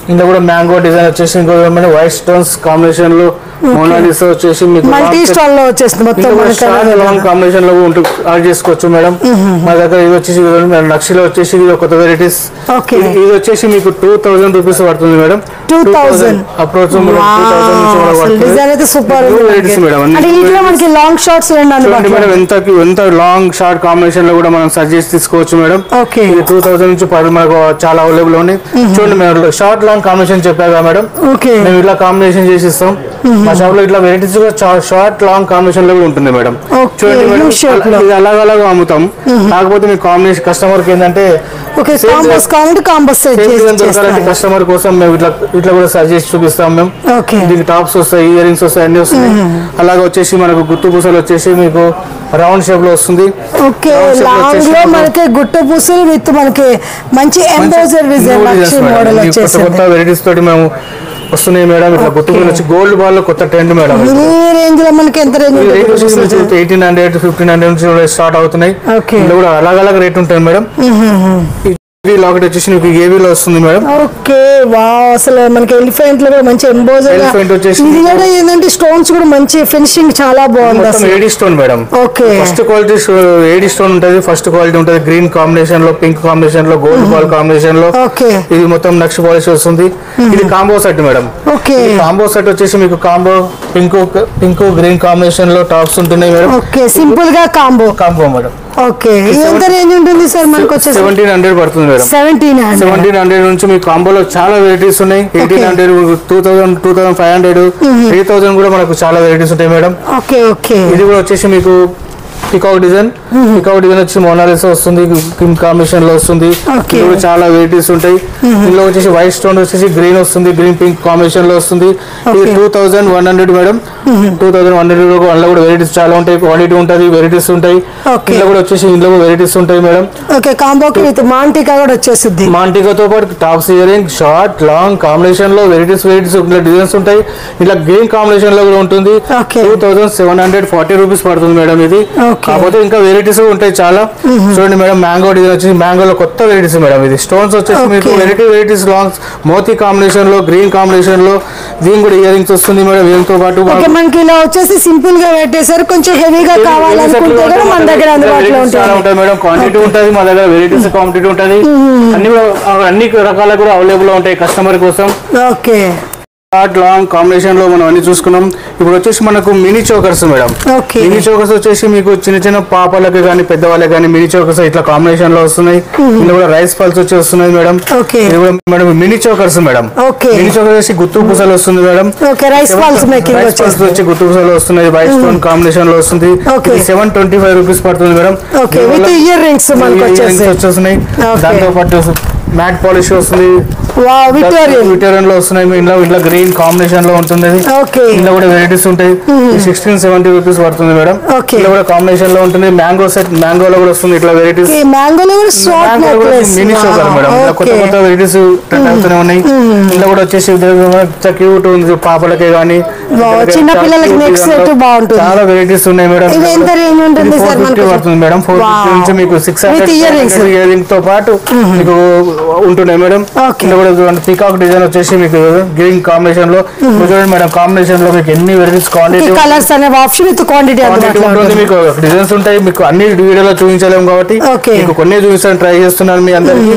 ఇందులో కూడా మ్యాంగో డిజైన్ వచ్చేసి ఇంకో వైట్ స్టోన్స్ కాంబినేషన్ లో మోనాలిసా వచ్చేసి మీకు మల్టీ స్టోన్ లో వచ్చేస్తుంది. మొత్తం లాంగ్ కాంబినేషన్ లో యాడ్ చేసుకోవచ్చు మేడం. మా దగ్గర ఇది వచ్చేసి నక్షిలో వచ్చేసి ఇది కొత్త వెరైటీస్. ఇది వచ్చేసి మీకు 2000 రూపీస్ పడుతుంది మేడం. 2000 అప్రోచ్ సూపర్ మనకి లాంగ్ షార్ట్స్ మేడం. ఎంత లాంగ్ షార్ట్ కాంబినేషన్ లో కూడా మనం సజెస్ట్ తీసుకోవచ్చు మేడం. ఇది 2000 నుంచి మనకు చాలా అవైలబుల్ ఉన్నాయి. చూడండి మేడం షార్ట్ లాంగ్ కాంబినేషన్ చెప్పాగా మేడం, మేము ఇట్లా కాంబినేషన్ చేసి ఇస్తాం. మా షాప్ లో ఇట్లా వెరైటీస్ షార్ట్ లాంగ్ కాంబినేషన్ లో కూడా ఉంటుంది మేడం. చూడండి మేడం ఇది అలాగలాగా అమ్ముతాం. కాకపోతే మీ కాంబినేషన్ కస్టమర్ కి ఏంటంటే కస్టమర్ కోసం మేము ఇట్లా కూడా సజెస్ట్ చూపిస్తాం మేము. దీనికి టాప్స్ వస్తాయి, ఇయర్ రింగ్స్ వస్తాయి, అన్ని వస్తాయి. అలాగే వచ్చేసి మనకు గుత్తు పూసలు వచ్చేసి మీకు రౌండ్ షేప్ లో వస్తుంది. గుట్ట పూసలు విత్ మనకి మంచి ఎంబోజర్ కొత్త వెరైటీస్ తోటి మేము వస్తున్నాయి మేడం. ఇట్లా గుత్తు పూసలు వచ్చి గోల్డ్ బాల్ లో కొత్త ట్రెండ్ మేడం. రేంజ్ లో మనకి ఎంత రేంజ్ 1800 1500 నుంచి స్టార్ట్ అవుతున్నాయి. ఇందులో కూడా అలాగ రేట్ ఉంటాయి మేడం. లాకెట్ వచ్చేసి మీకు ఏవీలో వస్తుంది మేడం. ఓకే వావ్, అసలు మనకి ఎలిఫెంట్ లో కూడా మంచి ఎంబోజర్ ఇది కూడా ఏంటంటే స్టోన్స్ కూడా మంచి ఫినిషింగ్ చాలా బాగుంది. అసలు AD stone madam. Okay first quality AD stone ఉంటది. ఫస్ట్ క్వాలిటీ ఉంటది గ్రీన్ కాంబినేషన్ లో, పింక్ కాంబినేషన్ లో, గోల్డ్ బాల్ కాంబినేషన్ లో. ఇది మొత్తం నక్షి పాలిష్ వస్తుంది. ఇది combo set madam. Okay combo set వచ్చేసి మీకు కాంబో పింక్ గ్రీన్ కాంబినేషన్ లో టాప్స్ ఉంటున్నాయి మేడం. ఓకే సింపుల్ గా కాంబో మేడం. ఓకే ఎంత రేంజ్ ఉంటుంది సార్ మనకు వచ్చేసి 1700 పడుతుంది మేడం. 1700 నుంచి మీ కాంబోలో చాలా వెరైటీస్ ఉన్నాయి. 1800 2000 2500 3000 కూడా మనకు చాలా వెరైటీస్ ఉంటాయి మేడం. ఓకే ఓకే ఇది కూడా వచ్చేసి మీకు పికాక్ డిజైన్ వచ్చి మోనాలిసా వస్తుంది, పింక్ కాంబినేషన్ లో వస్తుంది. ఇందులో చాలా వెరైటీస్ ఉంటాయి. ఇందులో వచ్చేసి వైట్ స్టోన్ వచ్చేసి గ్రీన్ వస్తుంది, గ్రీన్ పింక్ కాంబినేషన్ లో వస్తుంది. ఇది 2100 మేడం. 2100 అందులో కూడా వెరైటీస్ చాలా ఉంటాయి. క్వాలిటీ ఉంటుంది, వెరైటీస్ ఉంటాయి. ఇందులో కూడా వచ్చేసి ఇందులో వెరైటీస్ ఉంటాయి మేడం. మాంటికా కూడా వచ్చేసింది. మాంటికాతో పాటు tops, ear ring, short long combination లో వెరైటీస్ డిజైన్స్ ఉంటాయి. ఇట్లా గ్రీన్ కాంబినేషన్ లో కూడా ఉంటుంది. 2740 రూపీస్ పడుతుంది మేడం. ఇది కాకపోతే ఇంకా వెరైటీస్ ఉంటాయి చాలా. చూడండి మేడం మ్యాంగో డిజైన్ వచ్చేసి మ్యాంగోలో కొత్త వెరైటీస్ మేడం. ఇది స్టోన్స్ వచ్చేసి మీకు వెరైటీస్ లాంగ్ మోతీ కాంబినేషన్ లో, గ్రీన్ కాంబినేషన్ లో. దీని కూడా ఇయర్ రింగ్స్ వస్తుంది మేడం. దీంతో పాటు మనకి ఇలా వచ్చేసి సింపుల్ గా పెట్టేసారు. కొంచెం హెవీగా కావాలనుకుంటే కూడా మన దగ్గర అందుబాటులో ఉంటాయి మేడం. క్వాంటిటీ ఉంటుంది మా దగ్గర, వెరైటీస్ క్వాంటిటీ ఉంటుంది. అన్ని రకాల కూడా అవైలబుల్ ఉంటాయి కస్టమర్ కోసం. ఓకే షార్ట్ లాంగ్ కాంబినేషన్ లో మనం అన్ని చూసుకున్నాం. ఇప్పుడు వచ్చేసి మనకు mini chokers madam. Mini chokers వచ్చేసి మీకు చిన్న పాపలకి కానీ పెద్దవాళ్ళకి కానీ మినీ చోకర్స్ ఇట్లా కాంబినేషన్ లో వస్తున్నాయి. ఇందులో కూడా రైస్ పల్స్ వచ్చి వస్తున్నాయి madam. Madam mini chokers madam. Mini chokers వచ్చి గుత్తు పూసలు వస్తుంది మేడం. రైస్ పల్స్ వచ్చి గుత్తు పూసలు వస్తున్నాయి. వైట్ స్టోన్ కాంబినేషన్ లో వస్తుంది. 725 రూపీస్ పడుతుంది మేడం. ఇయర్ రింగ్స్ వచ్చేస్తున్నాయి. దాంతో పాటు మ్యాట్ పాలిష్ వస్తుంది. విటోరియన్ లో వస్తున్నాయి. ఇంట్లో గ్రీన్ కాంబినేషన్ లో ఉంటుంది. ఇందులో కూడా వెరైటీస్ ఉంటాయి. 1670 రూపీస్ పడుతుంది మేడం. ఇందులో కూడా కాంబినేషన్ లో ఉంటుంది. మ్యాంగో సెట్ మ్యాంగోలో కూడా వస్తుంది. ఇట్లా వెరైటీస్ మినీ చోకర్ మేడం. కొత్త వెరైటీస్ అవుతూనే ఉన్నాయి. ఇందులో కూడా వచ్చేసి క్యూట్ ఉంది పాపలకే గానీ చిన్న పిల్లలకి చాలా వెరైటీస్ ఉన్నాయి మేడం. 450 పడుతుంది మేడం. 450 నుంచి మీకు 600 ఇయర్ రింగ్ తో పాటు మీకు ఉంటున్నాయి మేడం. పీకాక్ డిజైన్ వచ్చేసి మీకు గ్రీన్ కాంబినేషన్ లో చూడండి మేడం. కాంబినేషన్ లో మీకు ఎన్ని వెరైటీస్ క్వాంటిటీ కలర్స్ అనే ఆప్షన్ విత్ క్వాంటిటీ ఉంటుంది. మీకు డిజైన్స్ ఉంటాయి. మీకు అన్ని వీడియోలో చూపించలేము కాబట్టి మీకు కొన్ని చూపించడానికి ట్రై చేస్తున్నాను మీ అందరికి.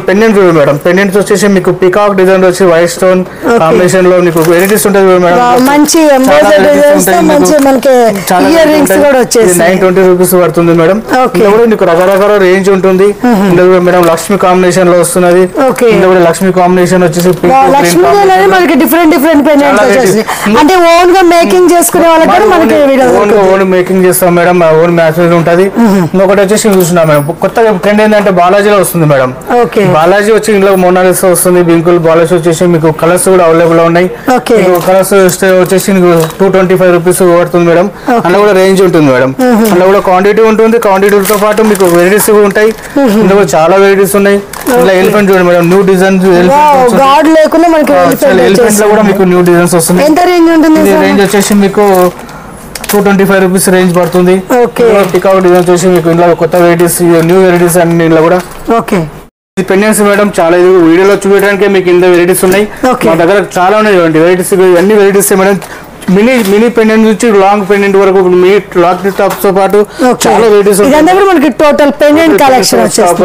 పెండెంట్ చూడండి మేడం. పెండెంట్స్ వచ్చేసి మీకు పీకాక్ డిజైన్ వచ్చి వైట్ స్టోన్ కాంబినేషన్ లో మీకు వెరైటీస్ ఉంటుంది మేడం. మంచి ₹920 పడుతుంది మేడం. మీకు రకరకాల రేంజ్ ఉంటుంది మేడం. లక్ష్మి కాంబినేషన్ లో వస్తున్నది. లక్ష్మి కాంబినేషన్ వచ్చేసి అంటే ఓన్ గా మేకింగ్ చేసుకునే వాళ్ళకి ఓన్ మేకింగ్ చేస్తాం మేడం. ఓన్ మ్యాచెస్ ఉంటది. ఇంకొకటి వచ్చేసి చూస్తున్నాం మేడం. కొత్తగా ట్రెండ్ ఏంటంటే బాలాజీలో వస్తుంది మేడం. బాలాజీ వచ్చి ఇంట్లో మోనాలిసా వస్తుంది. బింకుల్ బాలాజీ వచ్చేసి మీకు కలర్స్ కూడా అవైలబుల్ ఉన్నాయి. కలర్స్ వచ్చేసి ₹225 పడుతుంది మేడం. అందులో కూడా రేంజ్ ఉంటుంది మేడం. అందులో కూడా క్వాంటిటీ ఉంటుంది. క్వాంటిటీతో పాటు మీకు వెరైటీస్ కూడా ఉంటాయి. ఇందులో చాలా వెరైటీస్ ఉన్నాయి. ఇలా ఎలిఫెంట్ చూడండి మేడం. న్యూ డిజైన్స్ ఎలిఫెంట్ లో కూడా మీకు న్యూ డిజైన్స్ వస్తున్నాయి. రేంజ్ వచ్చేసి మీకు ₹225 రేంజ్ పడుతుంది. పికాక్ డిజైన్స్ వచ్చి మీకు ఇంట్లో కొత్త వెరైటీస్ న్యూ వెరైటీస్ అన్ని ఇంట్లో కూడా పెండెంట్స్ మేడం. చాలా వీడియోలో చూపించడానికి మీకు ఇంత వెరైటీస్ ఉన్నాయి. మా దగ్గర చాలా ఉన్నాయి వెరైటీస్. అన్ని వెరైటీస్ మేడం. మినీ పెండెంట్ నుంచి లాంగ్ పెండెంట్ వరకు లాంగ్ టాప్స్ తో పాటు చాలా వెరైటీస్ ఉంటాయి. టోటల్ పెండెంట్ కలెక్షన్ స్టాక్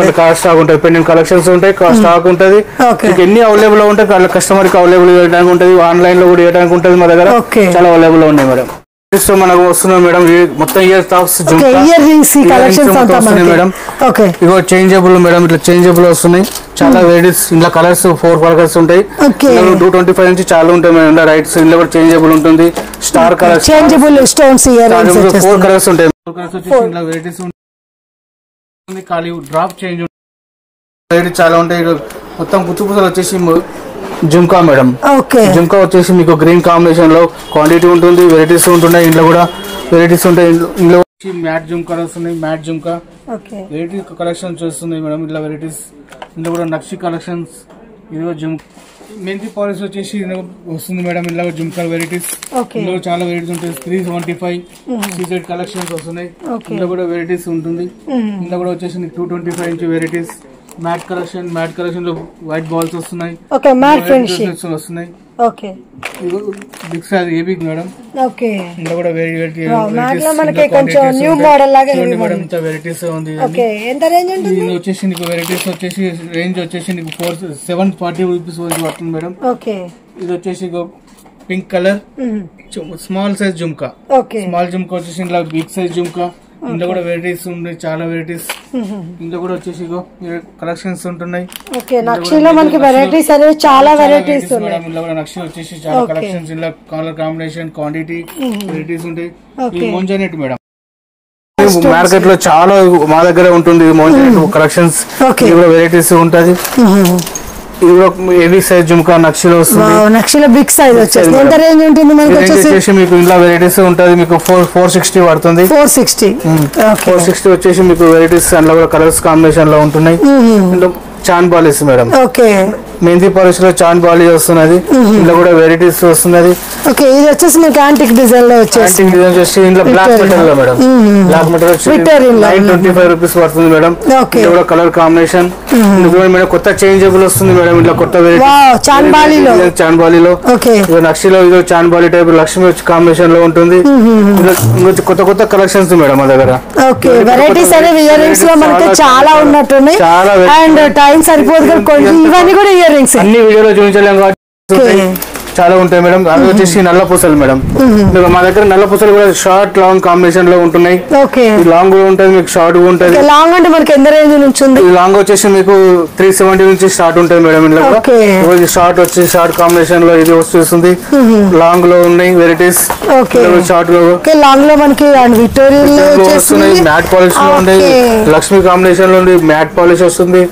ఉంటుంది. పెండెంట్ కలెక్షన్స్ ఉంటాయి. స్టాక్ ఉంటుంది. ఎన్ని అవైలబుల్ ఉంటాయి. కస్టమర్ కి అవైలబుల్ చేయడానికి ఉంటుంది. ఆన్లైన్ లో కూడా చేయడానికి ఉంటుంది. మా దగ్గర చాలా అవైలబుల్ ఉన్నాయి మేడం. మనకు వస్తున్నాయి మేడం. మొత్తం ఇయర్ టాప్స్ మేడం. ఇగో చేంజబుల్ మేడం. ఇట్లా చేంజబుల్ వస్తున్నాయి. చాలా వెరైటీస్. ఇంట్లో కలర్స్ 4 కలర్స్ ఉంటాయి. 225 నుంచి చాలా ఉంటాయి మేడం. రైట్స్ ఇంట్లో కూడా చేంజబుల్ ఉంటుంది. Star colours changeable stones 4 colours ఉంటాయి. 4 కలర్స్ వచ్చేసి ఇంట్లో వెరైటీస్ ఉంటుంది. ఖాళీ డ్రాప్ చేంజ్ వెరైటీస్ చాలా ఉంటాయి. మొత్తం పుచ్చుపుసలు వచ్చేసి జుంకా మేడం. జుంకా వచ్చేసి మీకు గ్రీన్ కాంబినేషన్ లో క్వాంటిటీ ఉంటుంది. వెరైటీస్ ఉంటున్నాయి. ఇంట్లో కూడా వెరైటీస్ ఉంటాయి. ఇంట్లో మ్యాట్ జుంకా వస్తున్నాయి. మ్యాట్ జుంకా వెరైటీ కలెక్షన్ చూస్తున్నాయి మేడం. ఇట్లా వెరైటీస్ ఇంట్లో కూడా నక్షి కలెక్షన్స్. ఇదిగో జుంకా మెంతి పాలిష్ వచ్చేసి వస్తుంది మేడం. ఇంట్లో జుంకా వెరైటీస్ ఇంట్లో చాలా వెరైటీస్ ఉంటాయి. 375 సీసెట్ కలెక్షన్స్ వస్తున్నాయి. ఇంట్లో కూడా వెరైటీస్ ఉంటుంది. ఇంట్లో కూడా వచ్చేసి 225 ఇంచ్ వెరైటీస్. మ్యాట్ కలెక్షన్ లో వైట్ బాల్స్ వస్తున్నాయి. వస్తున్నాయి. Big size AB madam. ఇందులో కూడా వెరైటీస్ ఉంది. వచ్చేసి నీకు వెరైటీస్ వచ్చేసి రేంజ్ వచ్చేసి నీకు ₹740 పడుతుంది మేడం. ఇది వచ్చేసి pink colour small size jhumka. Small jhumka వచ్చేసి ఇంట్లో బిగ్ సైజ్ జుమ్కా. ఇందులో కూడా వెరైటీస్ ఉన్నాయి. చాలా వెరైటీస్. ఇందులో కూడా వచ్చేసి కలెక్షన్స్ ఉంటున్నాయి. చాలా వెరైటీస్ ఇందులో కూడా నక్షి వచ్చేసి చాలా కలెక్షన్స్. ఇందులో కలర్ కాంబినేషన్ క్వాంటిటీ వెరైటీస్ ఉంటాయి. మోంజానెట్ మేడం. మార్కెట్ లో చాలా మా దగ్గర ఉంటుంది. మోంజానెట్ కలెక్షన్స్ వెరైటీస్ ఉంటది. ఇది హెవీ సైజ్ జుమ్కా నక్షిలో వస్తుంది. నక్షిలో బిగ్ సైజ్ వచ్చేసి ఎంత రేంజ్ ఉంటుంది మనకి వచ్చేసి మీకు ఇంట్లో వెరైటీస్ ఉంటుంది. మీకు 460 పడుతుంది. 460 వచ్చేసి మీకు వెరైటీస్ అందులో కూడా కలర్స్ కాంబినేషన్ లో ఉంటున్నాయి. చాన్ బాలీస్ మేడం. మెంతి పాలిష్ లో చాన్ బాలీ వస్తున్నది. ఇందులో కూడా వెరైటీస్ వస్తున్నది. ఇది వచ్చేసి మీకు యాంటిక్ డిజైన్ లో వచ్చేసి ఇంట్లో బ్లాక్ మెటల్ లో మేడం. బ్లాక్ మెటల్ వచ్చి ₹925 పడుతుంది మేడం. ఇందులో కూడా కలర్ కాంబినేషన్ మేడం. కొత్త చేంజబుల్ వస్తుంది మేడం. ఇంట్లో కొత్త వెరైటీ చాన్ బాలీలో నక్షిలో ఇదో చాన్ బాలీ టైప్ లక్ష్మి కాంబినేషన్ లో ఉంటుంది. కొత్త కొత్త కలెక్షన్స్ మేడం మా దగ్గర. వెరైటీస్ అనేవి ఇయర్ రింగ్స్ లో మనకి చాలా ఉన్నట్టున్నాయి. అండ్ టైం సరిపోదు. ఇవన్నీ కూడా ఇయర్ రింగ్స్ అన్ని వీడియోలో చూపించలేము కాబట్టి చాలా ఉంటాయి మేడం. అవి వచ్చేసి నల్ల పూసలు మేడం. మా దగ్గర నల్ల పూసలు కూడా షార్ట్ లాంగ్ కాంబినేషన్ లో ఉంటున్నాయి. లాంగ్ కూడా ఉంటుంది. మీకు షార్ట్ కూడా ఉంటుంది. లాంగ్ అంటే మనకి ఎంత రేంజ్ నుంచి ఉంది? లాంగ్ వచ్చేసి మీకు 370 నుంచి స్టార్ట్ ఉంటుంది మేడం. ఇందులో షార్ట్ వచ్చి షార్ట్ కాంబినేషన్ లో ఇది వస్తుంది. లాంగ్ లో ఉన్నాయి వెరైటీస్. షార్ట్ లో లాంగ్ లో మనకి వస్తున్నాయి. మ్యాట్ పాలిష్ లో ఉన్నాయి. లక్ష్మి కాంబినేషన్ లో ఉంది. మ్యాట్ పాలిష్ వస్తుంది.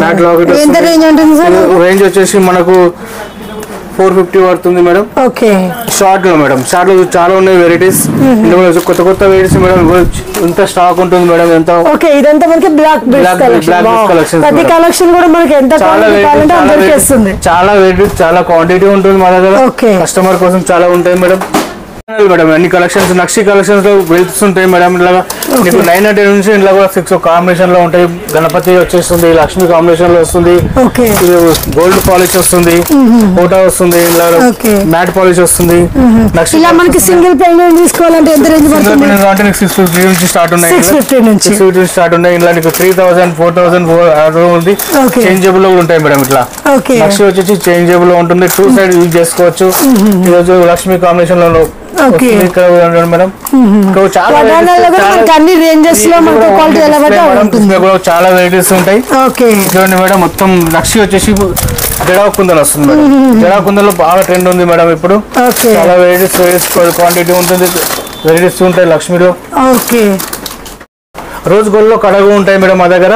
మ్యాట్ లాకెట్ రేంజ్ వచ్చేసి మనకు 450 పడుతుంది మేడం. షార్ట్ లో మేడం. షార్ట్ లో చాలా ఉన్నాయి వెరైటీస్. కొత్త కొత్త వెరైటీస్ మేడం. ఎంత స్టాక్ ఉంటుంది మేడం. ఎంత ఇదంతా మనకి బ్లాక్ కలెక్షన్ కూడా మనకి ఎంత చాలా వెరైటీస్ చాలా క్వాంటిటీ ఉంటుంది మా దగ్గర. కస్టమర్ కోసం చాలా ఉంటాయి మేడం. మేడం అన్ని కలెక్షన్స్ నక్షి కలెక్షన్స్ లో వెళ్తూ ఉంటాయి మేడం. ఇలాగా మీకు 900 నుంచి ఇలా కూడా 6 కాంబినేషన్ లో ఉంటాయి. గణపతి వచ్చేస్తుంది, లక్ష్మి కాంబినేషన్ లో వస్తుంది, గోల్డ్ పాలిష్ వస్తుంది, ఫోటో వస్తుంది, ఇలా మ్యాట్ పాలిష్ వస్తుంది. ఇలా మనకి సింగిల్ పెయింట్ తీసుకోవాలంటే ఎంత రేంజ్ పడుతుంది? 650 నుంచి స్టార్ట్ ఉన్నాయి. 650 నుంచి స్టార్ట్ ఉన్నాయి. ఇలా నీకు 3000 4000 ఉంది. చేంజబుల్ లో కూడా ఉంటాయి మేడం. ఇట్లా లక్ష్మి వచ్చేసి చేంజబుల్ లో ఉంటుంది, 2 సైడ్ యూజ్ చేసుకోవచ్చు. ఈరోజు లక్ష్మి కాంబినేషన్ లో మేడం చాలా వెరైటీస్ ఉంటాయి. చూడండి మేడం, మొత్తం లక్ష్మి వచ్చేసి జడా కుందన్ వస్తుంది మేడం. జడా కుందన్ లో బాగా ట్రెండ్ ఉంది మేడం ఇప్పుడు. చాలా వెరైటీస్ క్వాంటిటీ ఉంటుంది, వెరైటీస్ ఉంటాయి లక్ష్మిలో. రోజ్ గోల్డ్ లో కడగు ఉంటాయి మేడం మా దగ్గర.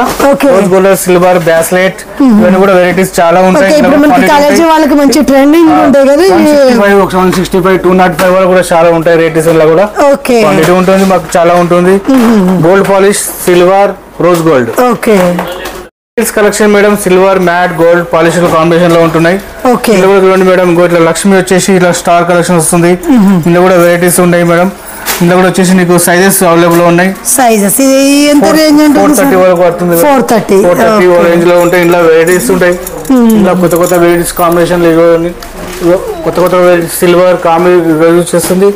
రోజ్ గోల్డ్ సిల్వర్ బ్రాస్లెట్ ఇవన్నీ కూడా వెరైటీస్ చాలా ఉంటాయి. 165 205 వరకు కూడా చాలా ఉంటాయి. రేటిస్ కూడా క్వాంటిటీ ఉంటుంది మాకు చాలా ఉంటుంది. Gold polish silver rose gold collection madam. Silver matte gold polish combination లో ఉంటున్నాయి. ఇందులో కూడా చూడండి మేడం, ఇట్లా లక్ష్మి వచ్చేసి ఇట్లా స్టార్ కలెక్షన్ వస్తుంది. ఇందులో కూడా వెరైటీస్ ఉన్నాయి మేడం. ఇందులో కూడా వచ్చేసి నీకు సైజెస్ అవైలబుల్ ఉన్నాయి. సైజెస్ 430 వరకు పడుతుంది. 430 రేంజ్ లో ఉంటాయి. ఇందులో వెరైటీస్ ఉంటాయి. ఇలా కొత్త కొత్త వెరైటీస్ కాంబినేషన్ కొత్త కొత్త సిల్వర్ కాంబినేషన్ చేస్తుంది.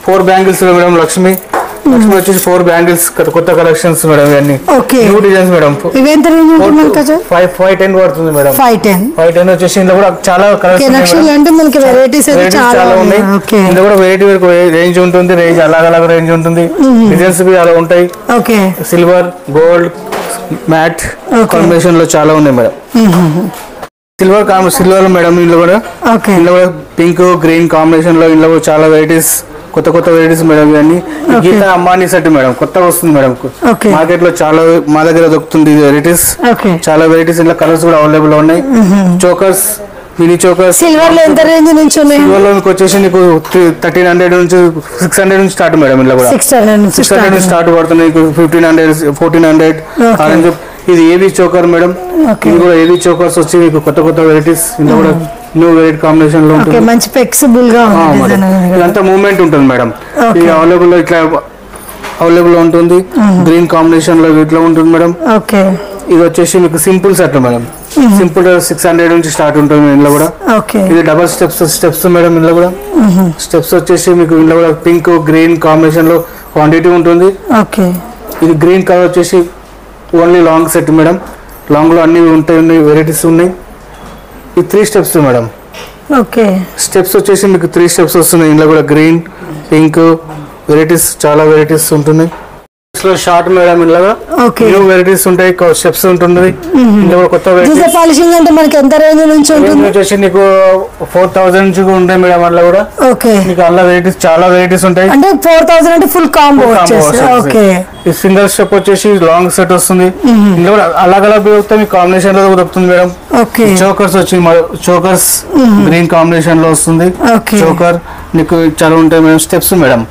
4 బ్యాంగిల్స్ మేడం. లక్ష్మి వచ్చేసి 4 బ్యాంగిల్స్ కొత్త కలెక్షన్స్ మేడం. ఇవన్నీ న్యూ డిజైన్స్ మేడం. 510 పడుతుంది మేడం. 510 వచ్చేసి ఇందులో కూడా చాలా కలెక్షన్స్ చాలా ఉన్నాయి. ఇందులో కూడా వెరైటీ రేంజ్ ఉంటుంది. రేంజ్ అలాగ రేంజ్ ఉంటుంది. డిజైన్స్ అలా ఉంటాయి. సిల్వర్ గోల్డ్ మ్యాట్ కాంబినేషన్ లో చాలా ఉన్నాయి మేడం. Silver madam. ఇందులో కూడా పింక్ గ్రీన్ కాంబినేషన్ లో ఇందులో చాలా వెరైటీస్ కొత్త కొత్త వెరైటీస్ మేడం. ఇవన్నీ గీతా అంబానీ సెట్ మేడం, కొత్తగా వస్తుంది మేడం. మార్కెట్ లో చాలా మా దగ్గర దొరుకుతుంది వెరైటీస్. చాలా వెరైటీస్ ఇంట్లో కలర్స్ కూడా అవైలబుల్ ఉన్నాయి. చోకర్స్ మినీ చోకర్స్ సిల్వర్ లో ఎంత రేంజ్ నుంచి ఉన్నాయి? సిల్వర్ లో వచ్చేసి నీకు 1300 నుంచి 600 నుంచి స్టార్ట్ మేడం. ఇంట్లో కూడా 600 నుంచి స్టార్ట్ పడుతున్నాయి. 1500 1400 ఆరెంజ్. ఇది ఏవి చోకర్ మేడం. ఇది కూడా ఏవి చోకర్స్ వచ్చి మీకు కొత్త కొత్త వెరైటీస్ ఇందులో కూడా న్యూ వెరైటీ కాంబినేషన్ లో ఉంటుంది. మంచి ఫ్లెక్సిబుల్ గా ఇదంతా మూవ్మెంట్ ఉంటుంది మేడం. ఇది అవైలబుల్ ఇట్లా అవైలబుల్ ఉంటుంది. గ్రీన్ కాంబినేషన్ లో ఇట్లా ఉంటుంది మేడం. ఇది వచ్చేసి మీకు సింపుల్ సెట్ మేడం. సింపుల్ 600 నుంచి స్టార్ట్ ఉంటుంది ఇందులో కూడా. ఇది డబల్ స్టెప్స్ మేడం. ఇందులో కూడా స్టెప్స్ వచ్చేసి మీకు ఇందులో కూడా పింక్ గ్రీన్ కాంబినేషన్ లో క్వాంటిటీ ఉంటుంది. ఇది గ్రీన్ కలర్ వచ్చేసి only long set madam. Long లో అన్ని ఉంటాయి, వెరైటీస్ ఉన్నాయి. ఈ 3 స్టెప్స్ మేడం. స్టెప్స్ వచ్చేసి మీకు 3 స్టెప్స్ వస్తున్నాయి. ఇందులో కూడా గ్రీన్ పింక్ వెరైటీస్ చాలా వెరైటీస్ ఉంటున్నాయి. Short madam. ఇలాగా న్యూ వెరైటీస్ ఉంటాయి, స్టెప్స్ ఉంటుంది. ఇందులో కొత్త పాలిషింగ్ అంటే మనకి ఎంత రేంజ్ నుంచి ఉంటుంది? వచ్చేసి నీకు 4000 నుంచి ఉంటాయి మేడం. అందులో కూడా నీకు అందులో వెరైటీస్ చాలా వెరైటీస్ ఉంటాయి. అంటే 4000 అంటే ఫుల్ కాంబో. ఈ సింగిల్ స్టెప్ వచ్చేసి లాంగ్ సెట్ వస్తుంది. ఇందులో కూడా అలాగ దొరుకుతాయి. కాంబినేషన్ లో దొరుకుతుంది మేడం. చోకర్స్ వచ్చి చోకర్స్ గ్రీన్ కాంబినేషన్ లో వస్తుంది. చోకర్ నీకు చాలా ఉంటాయి మేడం. Steps madam.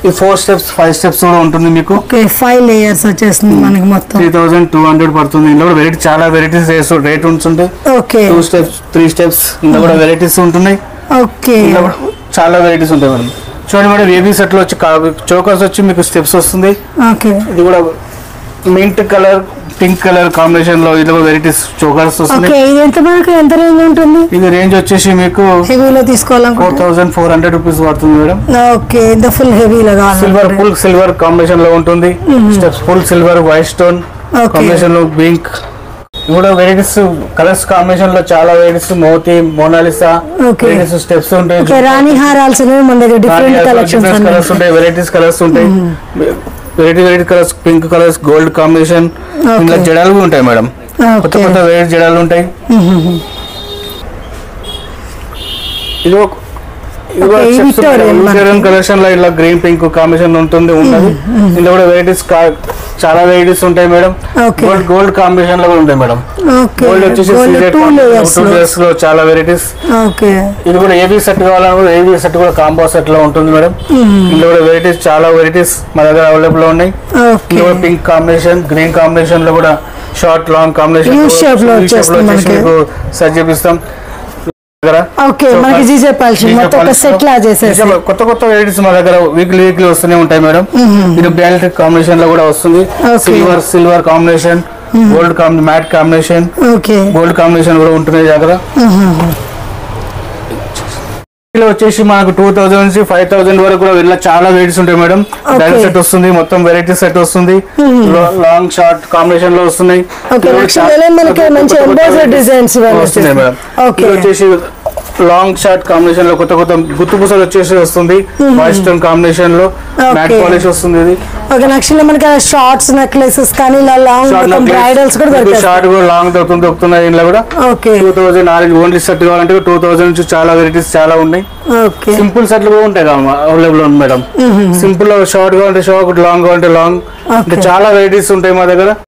ఈ 4 స్టెప్స్ 5 స్టెప్స్ కూడా ఉంటుంది మీకు. 5 లేయర్స్ వచ్చేస్తుంది మనకి. మొత్తం 3200 పడుతుంది. ఇందులో వెరైటీ చాలా వెరైటీస్ రేట్ ఉంటుంది. 2 స్టెప్స్ 3 స్టెప్స్ ఇందులో కూడా వెరైటీస్ ఉంటున్నాయి. చాలా వెరైటీస్ ఉంటాయి మేడం. చూడండి మేడం, ఏబీ సెట్ లో వచ్చి చోకర్స్ వచ్చి మీకు స్టెప్స్ వస్తుంది. ఇది కూడా mint colour pink colour combination లో ఇది వెరైటీస్ చోకర్స్ వస్తున్నాయి. ఎంత రేంజ్ ఉంటుంది? ఇది రేంజ్ వచ్చేసి మీకు హెవీలో తీసుకోవాలంటే 4400 రూపీస్ పడుతుంది మేడం. ఫుల్ హెవీలో ఫుల్ సిల్వర్ కాంబినేషన్ లో ఉంటుంది. Steps full silver white stone combination లో పింక్ కూడా వెరైటీస్ కలర్స్ కాంబినేషన్ లో చాలా వెరైటీస్. మోతీ మోనాలిసా వెరైటీస్ స్టెప్స్ ఉంటాయి. రాణి హారాల్స్ కలర్స్ ఉంటాయి. వెరైటీస్ కలర్స్ ఉంటాయి. Variety colours pink colours gold combination. ఇలా జడాలు కూడా ఉంటాయి మేడం. కొత్త కొత్త వెరైటీ జడాలు ఉంటాయి. కలెక్షన్ లో ఇలా గ్రీన్ పింక్ కాంబినేషన్ ఉంటుంది. ఇందులో కూడా వెరైటీస్ చాలా వెరైటీస్ ఉంటాయి మేడం. గోల్డ్ కాంబినేషన్ లో కూడా ఉంటాయి మేడం. గోల్డ్ వచ్చేసి లో చాలా వెరైటీస్. ఇది కూడా ఏబీ సెట్ కావాలన్నా ఏబీ సెట్ కూడా కాంబో సెట్ లో ఉంటుంది మేడం. ఇందులో కూడా వెరైటీస్ చాలా వెరైటీస్ మా దగ్గర అవైలబుల్ లో ఉన్నాయి. ఇందులో పింక్ కాంబినేషన్ గ్రీన్ కాంబినేషన్ లో కూడా షార్ట్ లాంగ్ కాంబినేషన్ సెట్ చేపిస్తాం. ఓకే మనకి జీజే పాలిషింగ్ మొత్తం ఒక సెట్ లా చేసేసి కొత్త కొత్త వెరైటీస్ మా దగ్గర వీక్లీ వస్తూనే ఉంటాయి మేడం. ఇది బ్యాలెట్ కాంబినేషన్ లో కూడా వస్తుంది. Silver combination, gold mat combination, gold combination కూడా ఉంటుంది దగ్గర. వచ్చేసి మనకు 2000 నుంచి 5000 వరకు కూడా ఇలా చాలా వెరైటీస్ ఉంటాయి మేడం. డైరెక్ట్ సెట్ వస్తుంది, మొత్తం వెరైటీ సెట్ వస్తుంది, లాంగ్ షార్ట్ కాంబినేషన్ లో వస్తున్నాయి మేడం. వచ్చేసి లాంగ్ షార్ట్ కాంబినేషన్ లో కొత్త కొత్త గుత్తు పూసలు వచ్చేసి వస్తుంది. వైట్ కాంబినేషన్ లో మ్యాట్ పాలిష్ వస్తుంది. ఇది మనకి షార్ట్స్ నెక్లెసెస్ కానీ బ్రైడల్స్ కూడా షార్ట్ కూడా లాంగ్ దొరుకుతున్నాయి. ఇంట్లో కూడా 2000 ఓన్లీ సెట్ కావాలంటే 2000 నుంచి చాలా వెరైటీస్ చాలా ఉన్నాయి. సింపుల్ సెట్లు కూడా ఉంటాయి అవైలబుల్ ఉంది మేడం. సింపుల్ షార్ట్ కావాలంటే షార్ట్, లాంగ్ కావాలంటే లాంగ్, చాలా వెరైటీస్ ఉంటాయి మా దగ్గర.